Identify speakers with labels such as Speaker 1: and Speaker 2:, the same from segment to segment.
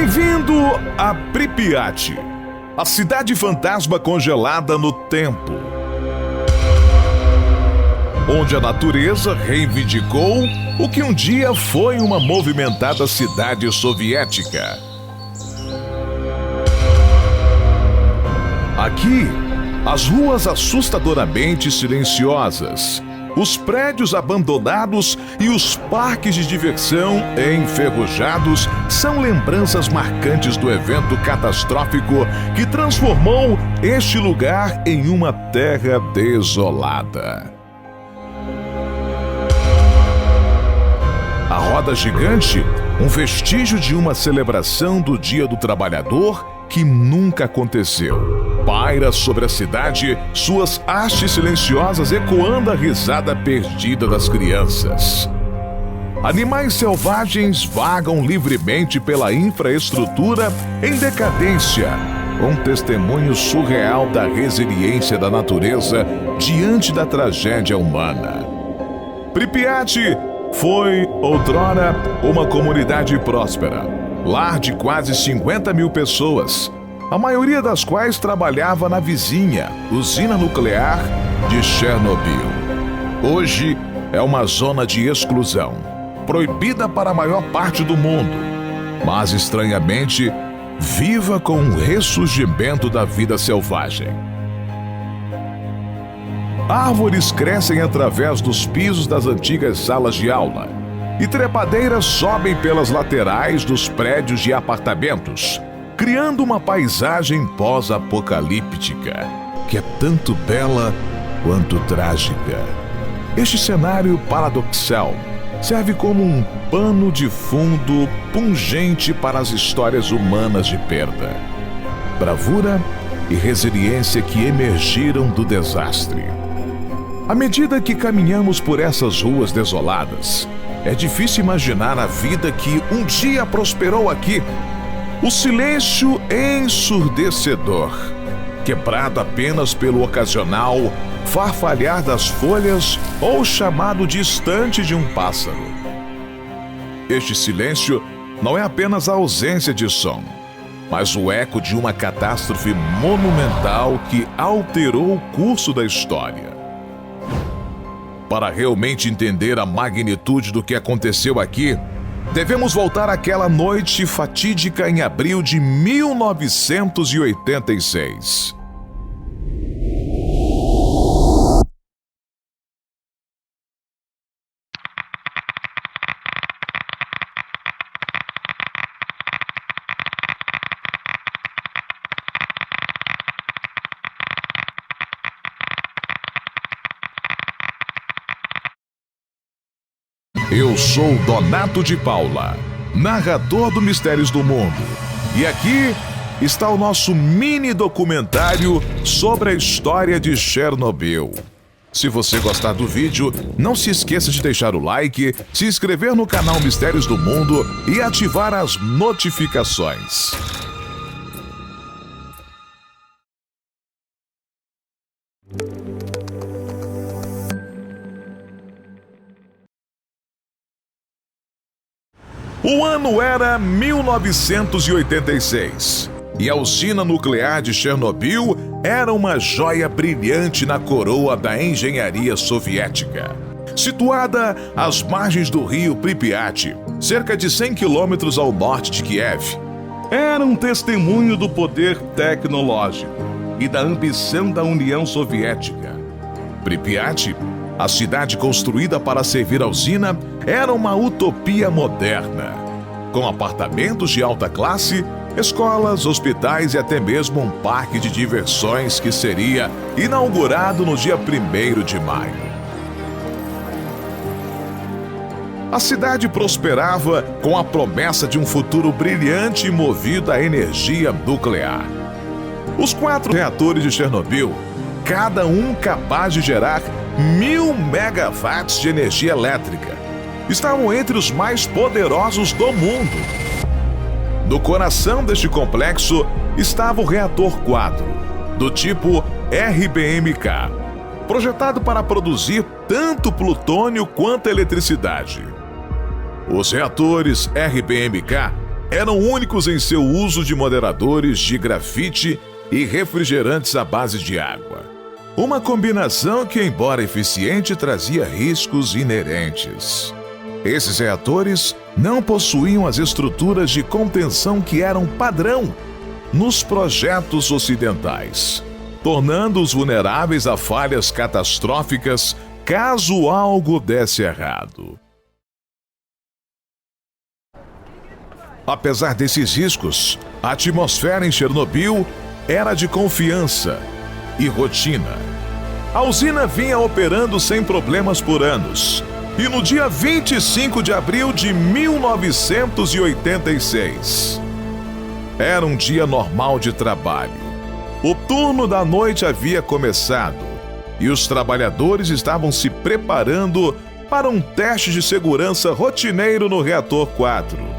Speaker 1: Bem-vindo a Pripyat, a cidade fantasma congelada no tempo, onde a natureza reivindicou o que um dia foi uma movimentada cidade soviética. Aqui, as ruas assustadoramente silenciosas, os prédios abandonados e os parques de diversão enferrujados são lembranças marcantes do evento catastrófico que transformou este lugar em uma terra desolada. A roda gigante, um vestígio de uma celebração do Dia do Trabalhador que nunca aconteceu, paira sobre a cidade, suas hastes silenciosas ecoando a risada perdida das crianças. Animais selvagens vagam livremente pela infraestrutura em decadência, um testemunho surreal da resiliência da natureza diante da tragédia humana. Pripyat foi, outrora, uma comunidade próspera, lar de quase 50 mil pessoas, a maioria das quais trabalhava na vizinha usina nuclear de Chernobyl. Hoje é uma zona de exclusão, proibida para a maior parte do mundo, mas estranhamente viva com o ressurgimento da vida selvagem. Árvores crescem através dos pisos das antigas salas de aula e trepadeiras sobem pelas laterais dos prédios de apartamentos, criando uma paisagem pós-apocalíptica que é tanto bela quanto trágica. Este cenário paradoxal serve como um pano de fundo pungente para as histórias humanas de perda, bravura e resiliência que emergiram do desastre. À medida que caminhamos por essas ruas desoladas, é difícil imaginar a vida que um dia prosperou aqui. O silêncio ensurdecedor, quebrado apenas pelo ocasional farfalhar das folhas ou o chamado distante de um pássaro. Este silêncio não é apenas a ausência de som, mas o eco de uma catástrofe monumental que alterou o curso da história. Para realmente entender a magnitude do que aconteceu aqui, devemos voltar àquela noite fatídica em abril de 1986. Eu sou Donato de Paula, narrador do Mistérios do Mundo. E aqui está o nosso mini documentário sobre a história de Chernobyl. Se você gostar do vídeo, não se esqueça de deixar o like, se inscrever no canal Mistérios do Mundo e ativar as notificações. O ano era 1986 e a usina nuclear de Chernobyl era uma joia brilhante na coroa da engenharia soviética. Situada às margens do rio Pripyat, cerca de 100 quilômetros ao norte de Kiev, era um testemunho do poder tecnológico e da ambição da União Soviética. Pripyat, a cidade construída para servir a usina, era uma utopia moderna, com apartamentos de alta classe, escolas, hospitais e até mesmo um parque de diversões que seria inaugurado no dia 1º de maio. A cidade prosperava com a promessa de um futuro brilhante movido à energia nuclear. Os 4 reatores de Chernobyl, cada um capaz de gerar 1000 megawatts de energia elétrica, estavam entre os mais poderosos do mundo. No coração deste complexo estava o reator 4, do tipo RBMK, projetado para produzir tanto plutônio quanto eletricidade. Os reatores RBMK eram únicos em seu uso de moderadores de grafite e refrigerantes à base de água. Uma combinação que, embora eficiente, trazia riscos inerentes. Esses reatores não possuíam as estruturas de contenção que eram padrão nos projetos ocidentais, tornando-os vulneráveis a falhas catastróficas caso algo desse errado. Apesar desses riscos, a atmosfera em Chernobyl era de confiança e rotina. A usina vinha operando sem problemas por anos, e no dia 25 de abril de 1986, era um dia normal de trabalho. O turno da noite havia começado, e os trabalhadores estavam se preparando para um teste de segurança rotineiro no reator 4.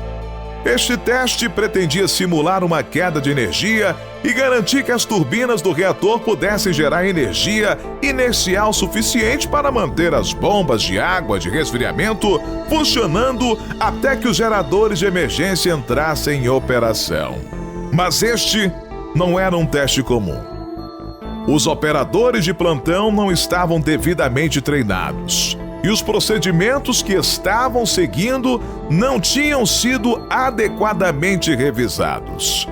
Speaker 1: Este teste pretendia simular uma queda de energia e garantir que as turbinas do reator pudessem gerar energia inercial suficiente para manter as bombas de água de resfriamento funcionando até que os geradores de emergência entrassem em operação. Mas este não era um teste comum. Os operadores de plantão não estavam devidamente treinados, e os procedimentos que estavam seguindo não tinham sido adequadamente revisados.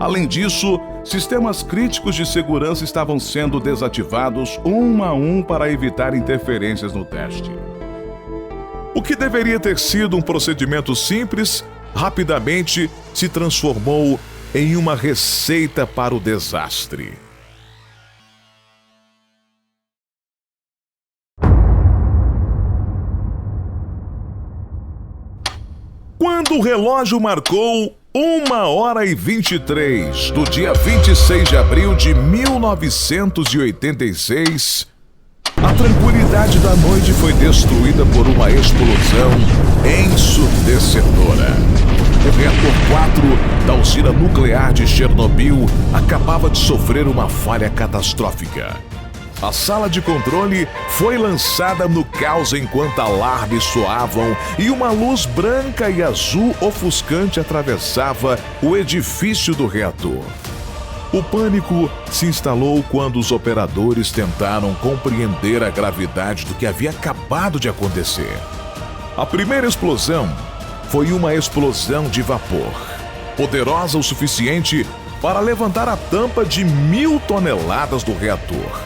Speaker 1: Além disso, sistemas críticos de segurança estavam sendo desativados um a um para evitar interferências no teste. O que deveria ter sido um procedimento simples, rapidamente se transformou em uma receita para o desastre. Quando o relógio marcou 1h23 do dia 26 de abril de 1986, a tranquilidade da noite foi destruída por uma explosão ensurdecedora. O reator 4 da usina nuclear de Chernobyl acabava de sofrer uma falha catastrófica. A sala de controle foi lançada no caos enquanto alarmes soavam e uma luz branca e azul ofuscante atravessava o edifício do reator. O pânico se instalou quando os operadores tentaram compreender a gravidade do que havia acabado de acontecer. A primeira explosão foi uma explosão de vapor, poderosa o suficiente para levantar a tampa de 1.000 toneladas do reator,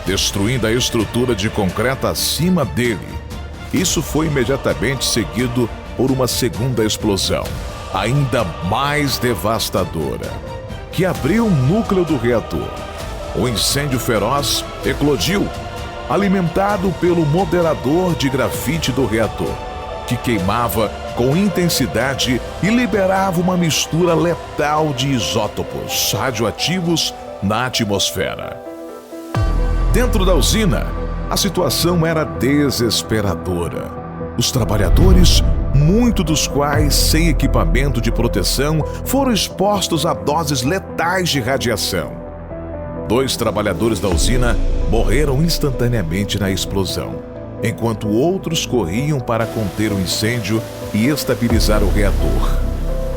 Speaker 1: destruindo a estrutura de concreto acima dele. Isso foi imediatamente seguido por uma segunda explosão, ainda mais devastadora, que abriu o núcleo do reator. O incêndio feroz eclodiu, alimentado pelo moderador de grafite do reator, que queimava com intensidade e liberava uma mistura letal de isótopos radioativos na atmosfera. Dentro da usina, a situação era desesperadora. Os trabalhadores, muitos dos quais sem equipamento de proteção, foram expostos a doses letais de radiação. 2 trabalhadores da usina morreram instantaneamente na explosão, enquanto outros corriam para conter o incêndio e estabilizar o reator.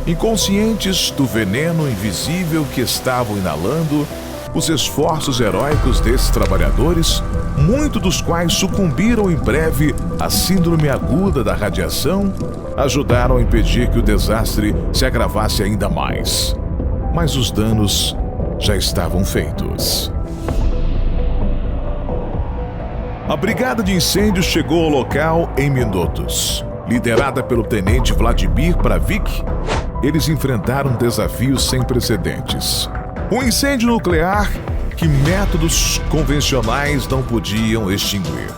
Speaker 1: Inconscientes do veneno invisível que estavam inalando, os esforços heróicos desses trabalhadores, muitos dos quais sucumbiram em breve à síndrome aguda da radiação, ajudaram a impedir que o desastre se agravasse ainda mais. Mas os danos já estavam feitos. A brigada de incêndios chegou ao local em minutos. Liderada pelo tenente Vladimir Pravik, eles enfrentaram desafios sem precedentes. Um incêndio nuclear que métodos convencionais não podiam extinguir.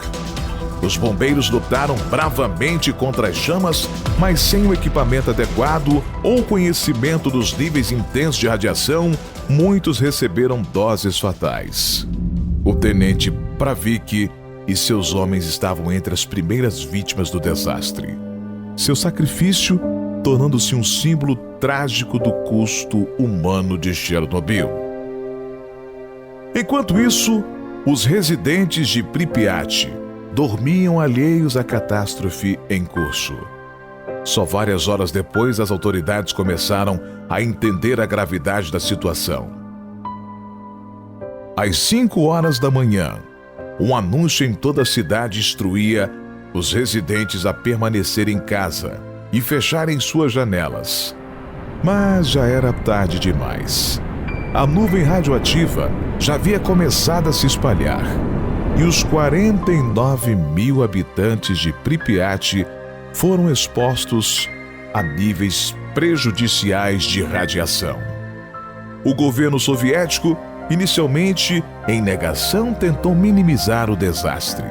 Speaker 1: Os bombeiros lutaram bravamente contra as chamas, mas sem o equipamento adequado ou conhecimento dos níveis intensos de radiação, muitos receberam doses fatais. O tenente Pravik e seus homens estavam entre as primeiras vítimas do desastre. Seu sacrifício tornando-se um símbolo trágico do custo humano de Chernobyl. Enquanto isso, os residentes de Pripyat dormiam alheios à catástrofe em curso. Só várias horas depois, as autoridades começaram a entender a gravidade da situação. Às 5 horas da manhã, um anúncio em toda a cidade instruía os residentes a permanecerem em casa e fecharem suas janelas. Mas já era tarde demais. A nuvem radioativa já havia começado a se espalhar e os 49 mil habitantes de Pripyat foram expostos a níveis prejudiciais de radiação. O governo soviético, inicialmente em negação, tentou minimizar o desastre.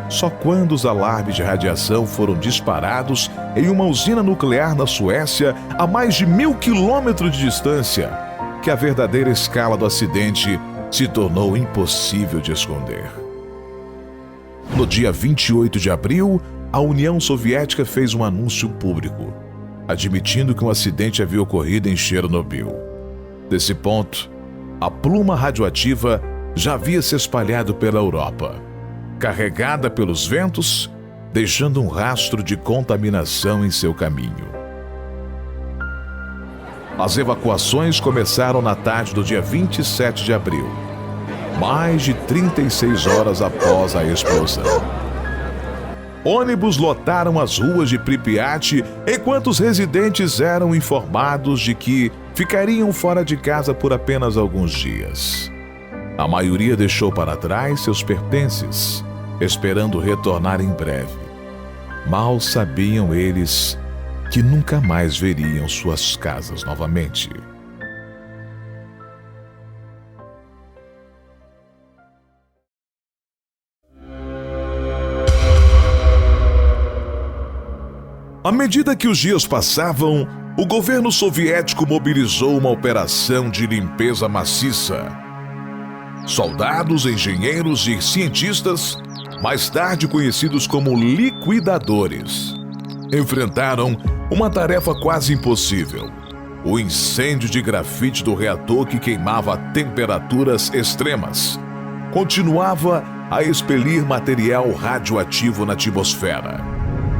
Speaker 1: Só quando os alarmes de radiação foram disparados em uma usina nuclear na Suécia, a mais de 1.000 quilômetros de distância, que a verdadeira escala do acidente se tornou impossível de esconder. No dia 28 de abril, a União Soviética fez um anúncio público, admitindo que um acidente havia ocorrido em Chernobyl. Desse ponto, a pluma radioativa já havia se espalhado pela Europa, carregada pelos ventos, deixando um rastro de contaminação em seu caminho. As evacuações começaram na tarde do dia 27 de abril, mais de 36 horas após a explosão. Ônibus lotaram as ruas de Pripyat enquanto os residentes eram informados de que ficariam fora de casa por apenas alguns dias. A maioria deixou para trás seus pertences, esperando retornar em breve. Mal sabiam eles que nunca mais veriam suas casas novamente. À medida que os dias passavam, o governo soviético mobilizou uma operação de limpeza maciça. Soldados, engenheiros e cientistas, mais tarde conhecidos como liquidadores, enfrentaram uma tarefa quase impossível: o incêndio de grafite do reator que queimava a temperaturas extremas. Continuava a expelir material radioativo na atmosfera.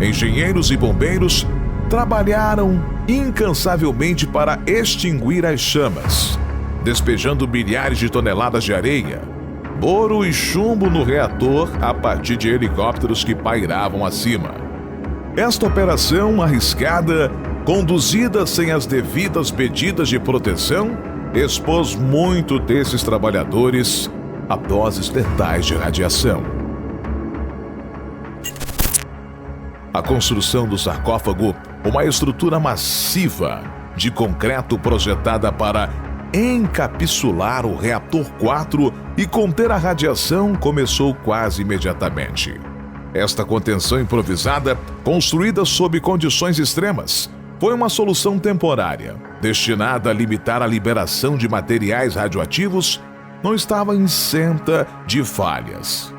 Speaker 1: Engenheiros e bombeiros trabalharam incansavelmente para extinguir as chamas, despejando milhares de toneladas de areia, boro e chumbo no reator a partir de helicópteros que pairavam acima. Esta operação arriscada, conduzida sem as devidas medidas de proteção, expôs muito desses trabalhadores a doses letais de radiação. A construção do sarcófago, uma estrutura massiva de concreto projetada para encapsular o reator 4 e conter a radiação, começou quase imediatamente. Esta contenção improvisada, construída sob condições extremas, foi uma solução temporária, destinada a limitar a liberação de materiais radioativos, não estava isenta de falhas.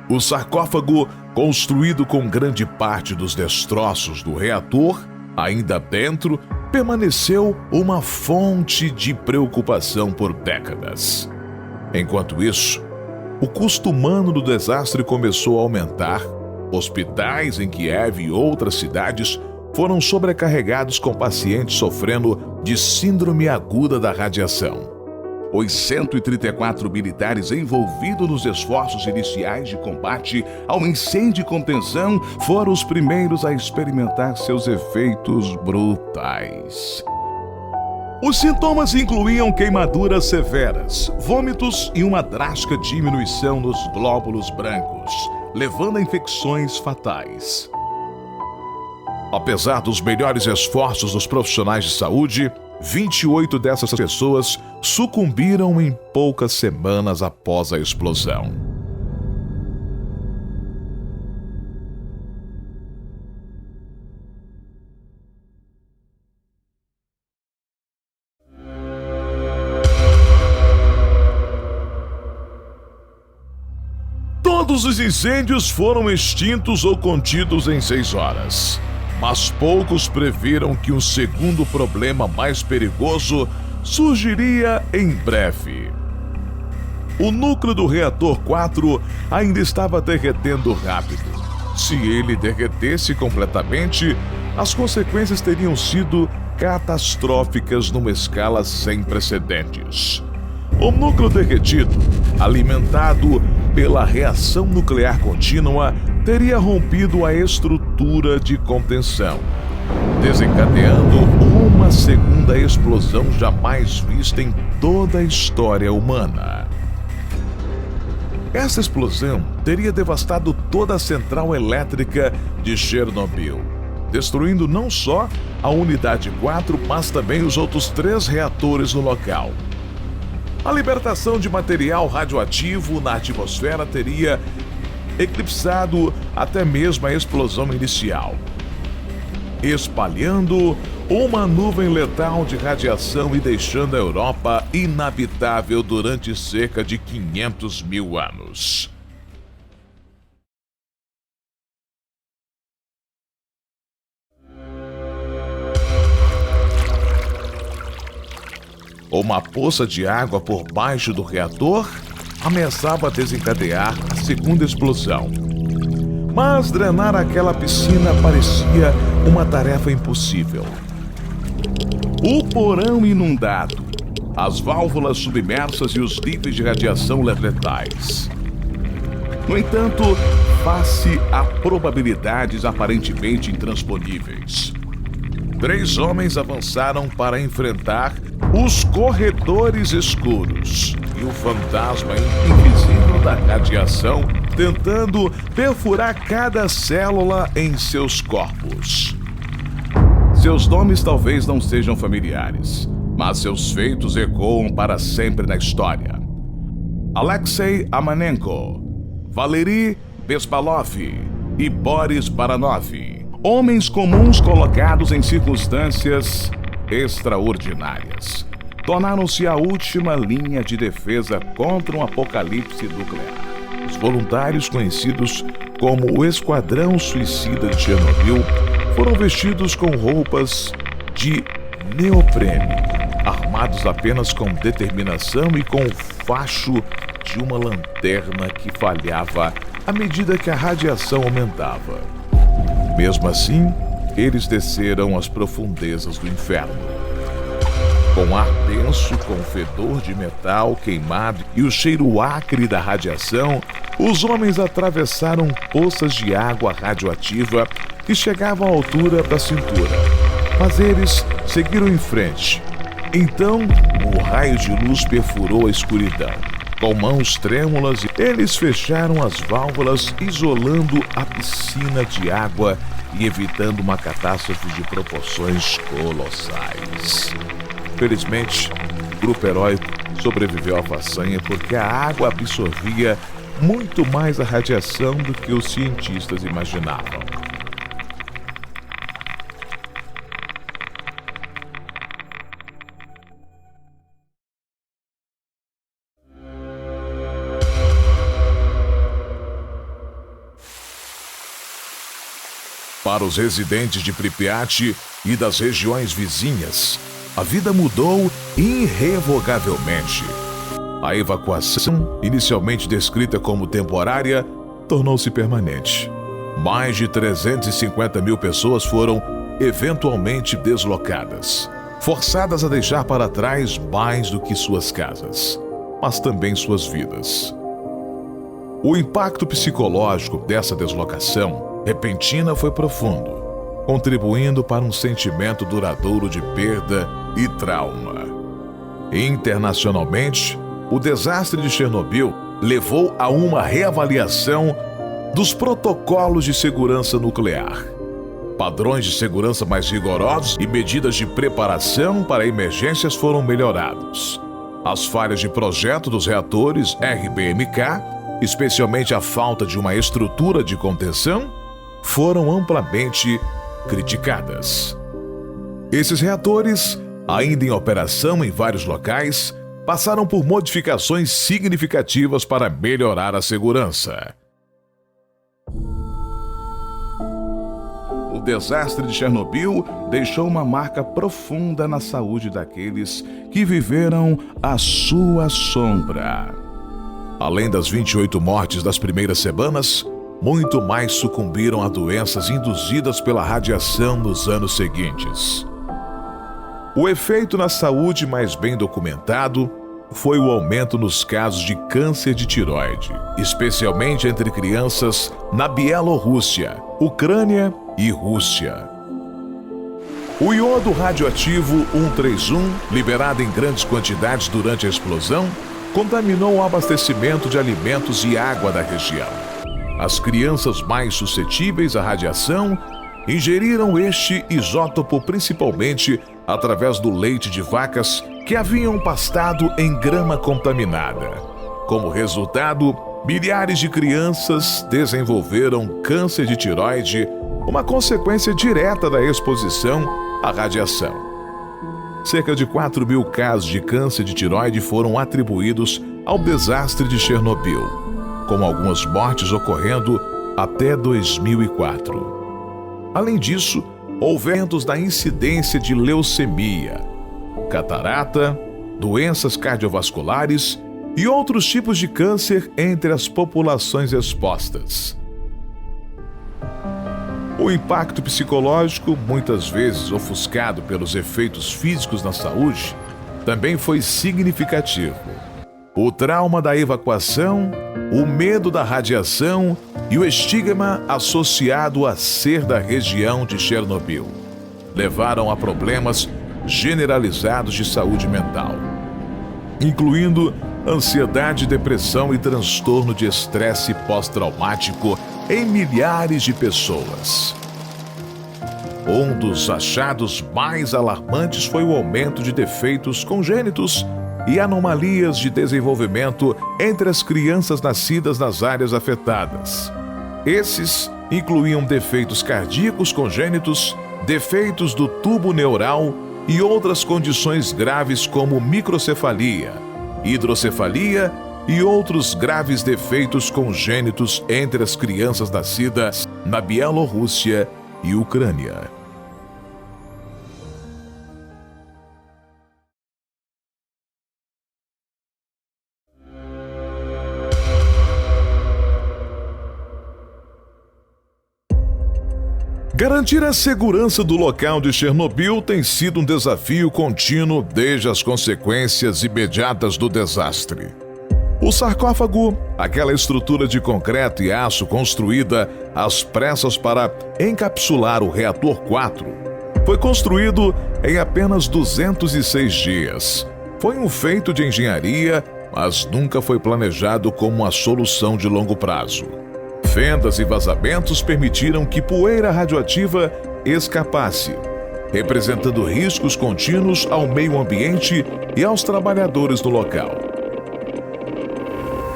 Speaker 1: O sarcófago, construído com grande parte dos destroços do reator, ainda dentro, permaneceu uma fonte de preocupação por décadas. Enquanto isso, o custo humano do desastre começou a aumentar. Hospitais em Kiev e outras cidades foram sobrecarregados com pacientes sofrendo de síndrome aguda da radiação. Os 134 militares envolvidos nos esforços iniciais de combate ao incêndio e contenção foram os primeiros a experimentar seus efeitos brutais. Os sintomas incluíam queimaduras severas, vômitos e uma drástica diminuição nos glóbulos brancos, levando a infecções fatais. Apesar dos melhores esforços dos profissionais de saúde, 28 dessas pessoas sucumbiram em poucas semanas após a explosão. Todos os incêndios foram extintos ou contidos em 6 horas. Mas poucos previram que um segundo problema mais perigoso surgiria em breve. O núcleo do reator 4 ainda estava derretendo rápido, Se ele derretesse completamente, as consequências teriam sido catastróficas numa escala sem precedentes. O núcleo derretido, alimentado pela reação nuclear contínua, teria rompido a estrutura de contenção, desencadeando uma segunda explosão jamais vista em toda a história humana. Essa explosão teria devastado toda a central elétrica de Chernobyl, destruindo não só a unidade 4, mas também os outros 3 reatores no local. A libertação de material radioativo na atmosfera teria eclipsado até mesmo a explosão inicial, espalhando uma nuvem letal de radiação e deixando a Europa inabitável durante cerca de 500 mil anos. Uma poça de água por baixo do reator ameaçava desencadear a segunda explosão. Mas drenar aquela piscina parecia uma tarefa impossível. O porão inundado, as válvulas submersas e os níveis de radiação letais. No entanto, face a probabilidades aparentemente intransponíveis, 3 homens avançaram para enfrentar os corredores escuros e o fantasma invisível da radiação tentando perfurar cada célula em seus corpos. Seus nomes talvez não sejam familiares, mas seus feitos ecoam para sempre na história. Alexei Amanenko, Valery Bespalov e Boris Baranov. Homens comuns colocados em circunstâncias extraordinárias. Tornaram-se a última linha de defesa contra um apocalipse nuclear. Os voluntários conhecidos como o Esquadrão Suicida de Chernobyl foram vestidos com roupas de neoprene, armados apenas com determinação e com o facho de uma lanterna que falhava à medida que a radiação aumentava. Mesmo assim, eles desceram às profundezas do inferno. Com ar denso, com fedor de metal queimado e o cheiro acre da radiação, os homens atravessaram poças de água radioativa que chegavam à altura da cintura. Mas eles seguiram em frente. Então, o raio de luz perfurou a escuridão. Com mãos trêmulas, eles fecharam as válvulas, isolando a piscina de água e evitando uma catástrofe de proporções colossais. Felizmente, o grupo heróico sobreviveu à façanha porque a água absorvia muito mais a radiação do que os cientistas imaginavam. Para os residentes de Pripyat e das regiões vizinhas, a vida mudou irrevogavelmente. A evacuação, inicialmente descrita como temporária, tornou-se permanente. Mais de 350 mil pessoas foram eventualmente deslocadas, forçadas a deixar para trás mais do que suas casas, mas também suas vidas. O impacto psicológico dessa deslocação repentina foi profundo, contribuindo para um sentimento duradouro de perda e trauma. Internacionalmente, o desastre de Chernobyl levou a uma reavaliação dos protocolos de segurança nuclear. Padrões de segurança mais rigorosos e medidas de preparação para emergências foram melhorados. As falhas de projeto dos reatores RBMK, especialmente a falta de uma estrutura de contenção, foram amplamente criticadas. Esses reatores, ainda em operação em vários locais, passaram por modificações significativas para melhorar a segurança. O desastre de Chernobyl deixou uma marca profunda na saúde daqueles que viveram à sua sombra. Além das 28 mortes das primeiras semanas, muito mais sucumbiram a doenças induzidas pela radiação nos anos seguintes. O efeito na saúde mais bem documentado foi o aumento nos casos de câncer de tireoide, especialmente entre crianças na Bielorrússia, Ucrânia e Rússia. O iodo radioativo 131, liberado em grandes quantidades durante a explosão, contaminou o abastecimento de alimentos e água da região. As crianças mais suscetíveis à radiação ingeriram este isótopo principalmente através do leite de vacas que haviam pastado em grama contaminada. Como resultado, milhares de crianças desenvolveram câncer de tireoide, uma consequência direta da exposição à radiação. Cerca de 4.000 casos de câncer de tireoide foram atribuídos ao desastre de Chernobyl, com algumas mortes ocorrendo até 2004. Além disso, houve aumentos da incidência de leucemia, catarata, doenças cardiovasculares e outros tipos de câncer entre as populações expostas. O impacto psicológico, muitas vezes ofuscado pelos efeitos físicos na saúde, também foi significativo. O trauma da evacuação, o medo da radiação e o estigma associado a ser da região de Chernobyl levaram a problemas generalizados de saúde mental, incluindo ansiedade, depressão e transtorno de estresse pós-traumático em milhares de pessoas. Um dos achados mais alarmantes foi o aumento de defeitos congênitos e anomalias de desenvolvimento entre as crianças nascidas nas áreas afetadas. Esses incluíam defeitos cardíacos congênitos, defeitos do tubo neural e outras condições graves como microcefalia, hidrocefalia e outros graves defeitos congênitos entre as crianças nascidas na Bielorrússia e Ucrânia. Garantir a segurança do local de Chernobyl tem sido um desafio contínuo desde as consequências imediatas do desastre. O sarcófago, aquela estrutura de concreto e aço construída às pressas para encapsular o reator 4, foi construído em apenas 206 dias. Foi um feito de engenharia, mas nunca foi planejado como uma solução de longo prazo. Fendas e vazamentos permitiram que poeira radioativa escapasse, representando riscos contínuos ao meio ambiente e aos trabalhadores do local.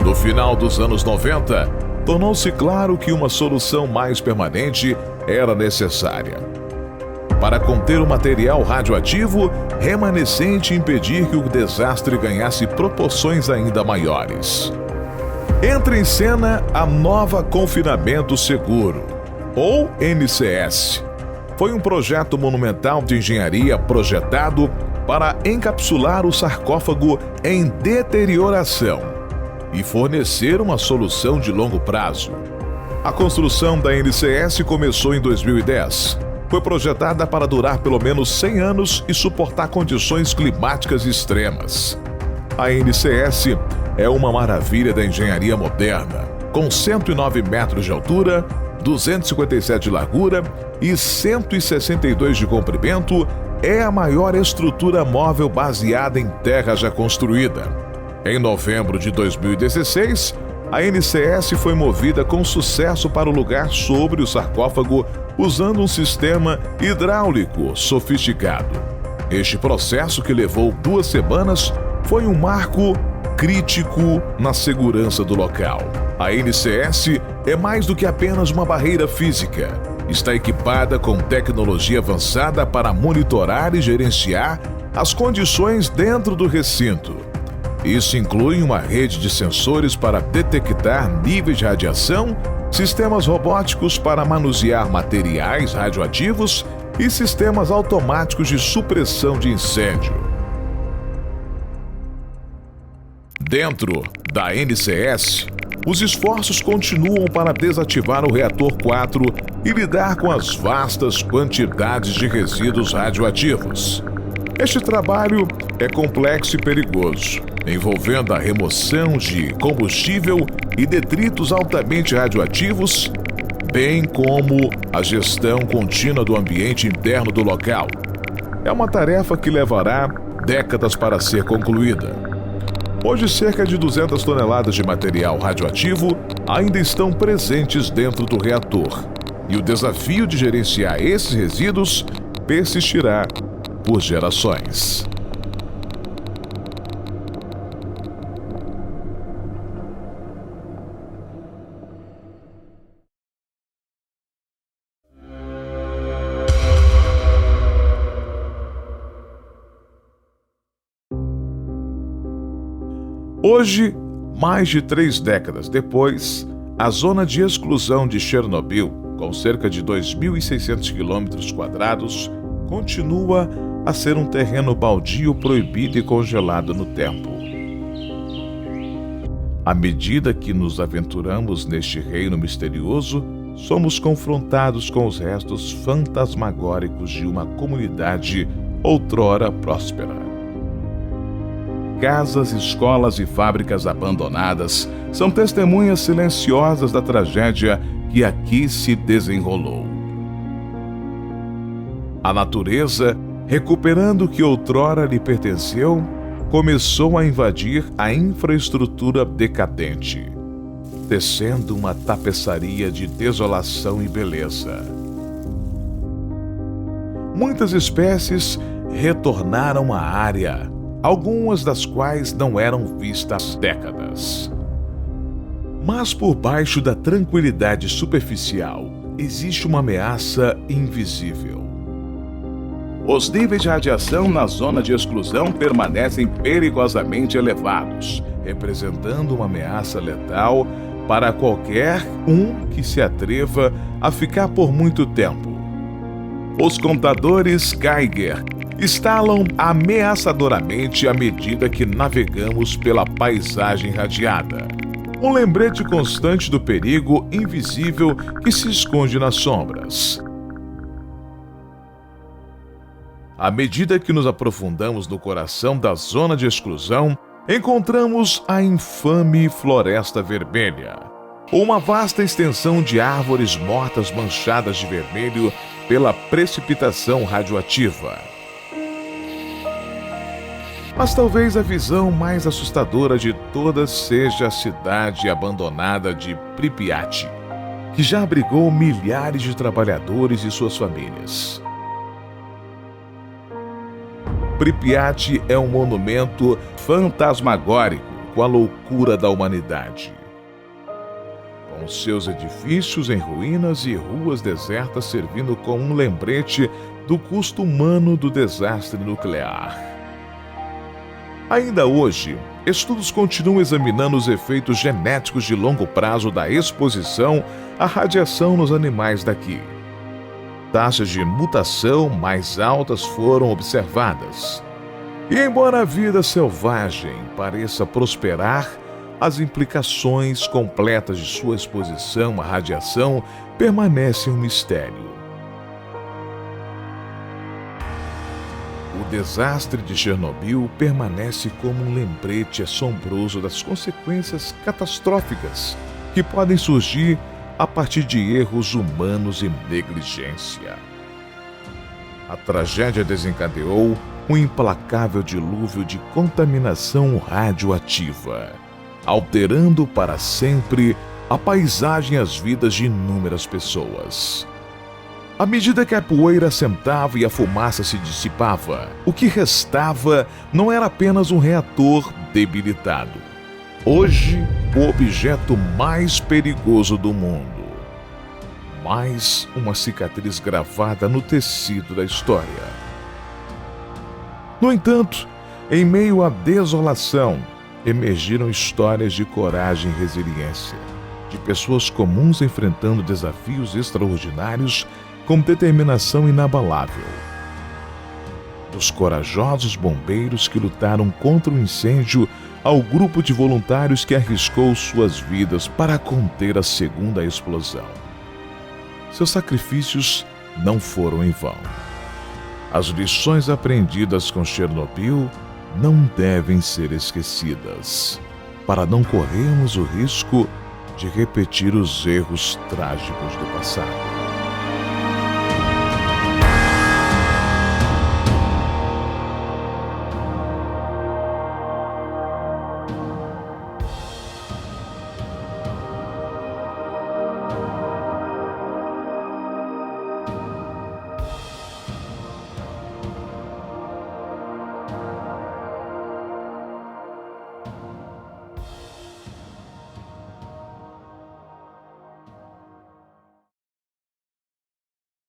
Speaker 1: No final dos anos 90, tornou-se claro que uma solução mais permanente era necessária para conter o material radioativo remanescente e impedir que o desastre ganhasse proporções ainda maiores. Entra em cena a Nova Confinamento Seguro, ou NCS. Foi um projeto monumental de engenharia projetado para encapsular o sarcófago em deterioração e fornecer uma solução de longo prazo. A construção da NCS começou em 2010. Foi projetada para durar pelo menos 100 anos e suportar condições climáticas extremas. A NCS é uma maravilha da engenharia moderna, com 109 metros de altura, 257 de largura e 162 de comprimento, é a maior estrutura móvel baseada em terra já construída. Em novembro de 2016, a NCS foi movida com sucesso para o lugar sobre o sarcófago usando um sistema hidráulico sofisticado. Este processo, que levou 2 semanas, foi um marco crítico na segurança do local. A NCS é mais do que apenas uma barreira física. Está equipada com tecnologia avançada para monitorar e gerenciar as condições dentro do recinto. Isso inclui uma rede de sensores para detectar níveis de radiação, sistemas robóticos para manusear materiais radioativos e sistemas automáticos de supressão de incêndio. Dentro da NCS, os esforços continuam para desativar o reator 4 e lidar com as vastas quantidades de resíduos radioativos. Este trabalho é complexo e perigoso, envolvendo a remoção de combustível e detritos altamente radioativos, bem como a gestão contínua do ambiente interno do local. É uma tarefa que levará décadas para ser concluída. Hoje, cerca de 200 toneladas de material radioativo ainda estão presentes dentro do reator, e o desafio de gerenciar esses resíduos persistirá por gerações. Hoje, mais de 3 décadas depois, a zona de exclusão de Chernobyl, com cerca de 2.600 km², continua a ser um terreno baldio proibido e congelado no tempo. À medida que nos aventuramos neste reino misterioso, somos confrontados com os restos fantasmagóricos de uma comunidade outrora próspera. Casas, escolas e fábricas abandonadas são testemunhas silenciosas da tragédia que aqui se desenrolou. A natureza, recuperando o que outrora lhe pertenceu, começou a invadir a infraestrutura decadente, tecendo uma tapeçaria de desolação e beleza. Muitas espécies retornaram à área, algumas das quais não eram vistas há décadas. Mas por baixo da tranquilidade superficial existe uma ameaça invisível. Os níveis de radiação na zona de exclusão permanecem perigosamente elevados, representando uma ameaça letal para qualquer um que se atreva a ficar por muito tempo. Os contadores Geiger estalam ameaçadoramente à medida que navegamos pela paisagem radiada. Um lembrete constante do perigo invisível que se esconde nas sombras. À medida que nos aprofundamos no coração da zona de exclusão, encontramos a infame Floresta Vermelha, uma vasta extensão de árvores mortas manchadas de vermelho pela precipitação radioativa. Mas talvez a visão mais assustadora de todas seja a cidade abandonada de Pripyat, que já abrigou milhares de trabalhadores e suas famílias. Pripyat é um monumento fantasmagórico com a loucura da humanidade. Com seus edifícios em ruínas e ruas desertas servindo como um lembrete do custo humano do desastre nuclear. Ainda hoje, estudos continuam examinando os efeitos genéticos de longo prazo da exposição à radiação nos animais daqui. Taxas de mutação mais altas foram observadas. E embora a vida selvagem pareça prosperar, as implicações completas de sua exposição à radiação permanecem um mistério. O desastre de Chernobyl permanece como um lembrete assombroso das consequências catastróficas que podem surgir a partir de erros humanos e negligência. A tragédia desencadeou um implacável dilúvio de contaminação radioativa, alterando para sempre a paisagem e as vidas de inúmeras pessoas. À medida que a poeira assentava e a fumaça se dissipava, o que restava não era apenas um reator debilitado. Hoje, o objeto mais perigoso do mundo. Mais uma cicatriz gravada no tecido da história. No entanto, em meio à desolação, emergiram histórias de coragem e resiliência, de pessoas comuns enfrentando desafios extraordinários com determinação inabalável. dos corajosos bombeiros que lutaram contra o incêndio ao grupo de voluntários que arriscou suas vidas para conter a segunda explosão. Seus sacrifícios não foram em vão. As lições aprendidas com Chernobyl não devem ser esquecidas, para não corrermos o risco de repetir os erros trágicos do passado.